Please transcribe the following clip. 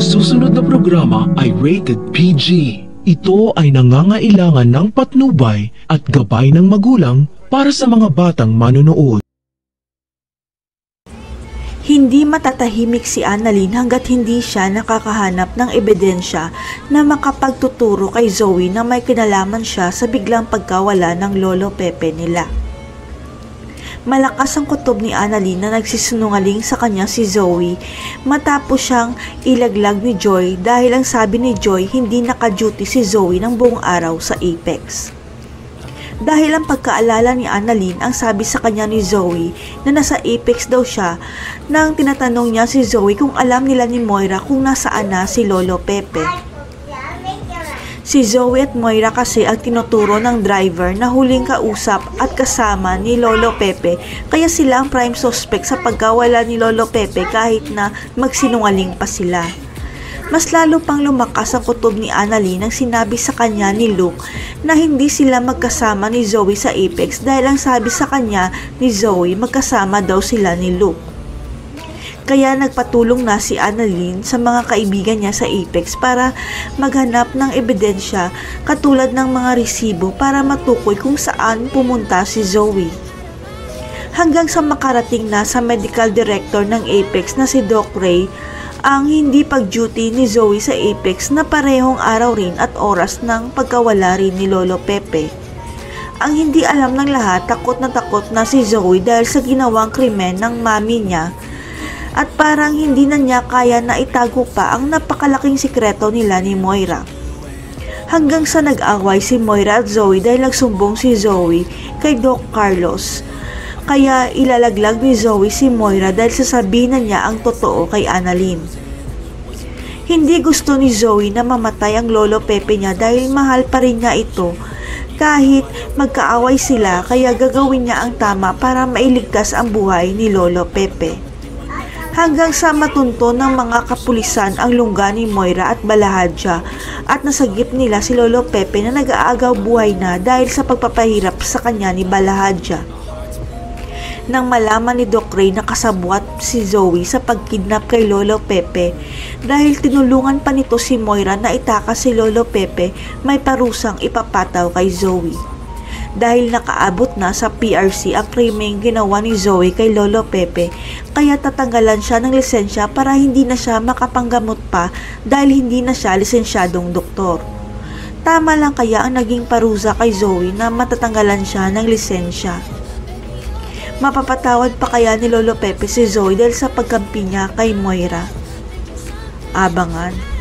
susunod na programa ay rated PG. Ito ay nangangailangan ng patnubay at gabay ng magulang para sa mga batang manonood. Hindi matatahimik si Annalyn hanggat hindi siya nakakahanap ng ebidensya na makapagtuturo kay Zoe na may kinalaman siya sa biglang pagkawala ng Lolo Pepe nila. Malakas ang kutob ni Annalyn na nagsisinungaling sa kanya si Zoe matapos siyang ilaglag ni Joy dahil ang sabi ni Joy hindi naka-duty si Zoe ng buong araw sa Apex. Dahil ang pagkaalala ni Annalyn ang sabi sa kanya ni Zoe na nasa Apex daw siya nang tinatanong niya si Zoe kung alam nila ni Moira kung nasaan na si Lolo Pepe. Si Zoe at Moira kasi ang tinuturo ng driver na huling kausap at kasama ni Lolo Pepe kaya sila ang prime suspect sa pagkawala ni Lolo Pepe kahit na magsinungaling pa sila. Mas lalo pang lumakas ang kutob ni Annalyn nang sinabi sa kanya ni Luke na hindi sila magkasama ni Zoe sa Apex dahil ang sabi sa kanya ni Zoe magkasama daw sila ni Luke. Kaya nagpatulong na si Annalyn sa mga kaibigan niya sa Apex para maghanap ng ebidensya katulad ng mga resibo para matukoy kung saan pumunta si Zoe. Hanggang sa makarating na sa medical director ng Apex na si Doc Ray ang hindi pag-duty ni Zoe sa Apex na parehong araw rin at oras ng pagkawala rin ni Lolo Pepe. Ang hindi alam ng lahat, takot na si Zoe dahil sa ginawang krimen ng mami niya at parang hindi na niya kaya na itago pa ang napakalaking sikreto nila ni Moira. Hanggang sa nag-away si Moira at Zoe dahil nagsumbong si Zoe kay Doc Carlos. Kaya ilalaglag ni Zoe si Moira dahil sasabihin na niya ang totoo kay Annalyn. Hindi gusto ni Zoe na mamatay ang Lolo Pepe niya dahil mahal pa rin niya ito. Kahit magkaaway sila kaya gagawin niya ang tama para mailigtas ang buhay ni Lolo Pepe. Hanggang sa matunto ng mga kapulisan ang lungga ni Moira at Balahadja at nasagip nila si Lolo Pepe na nag-aagaw buhay na dahil sa pagpapahirap sa kanya ni Balahadja. Nang malaman ni Doc Ray na kasabwat si Zoe sa pagkidnap kay Lolo Pepe dahil tinulungan pa nito si Moira na itakas si Lolo Pepe, may parusang ipapataw kay Zoe. Dahil nakaabot na sa PRC ang krimeng ginawa ni Zoe kay Lolo Pepe, kaya tatanggalan siya ng lisensya para hindi na siya makapanggamot pa dahil hindi na siya lisensyadong doktor. Tama lang kaya ang naging parusa kay Zoe na matatanggalan siya ng lisensya. Mapapatawad pa kaya ni Lolo Pepe si Zoe dahil sa pagkampi niya kay Moira? Abangan.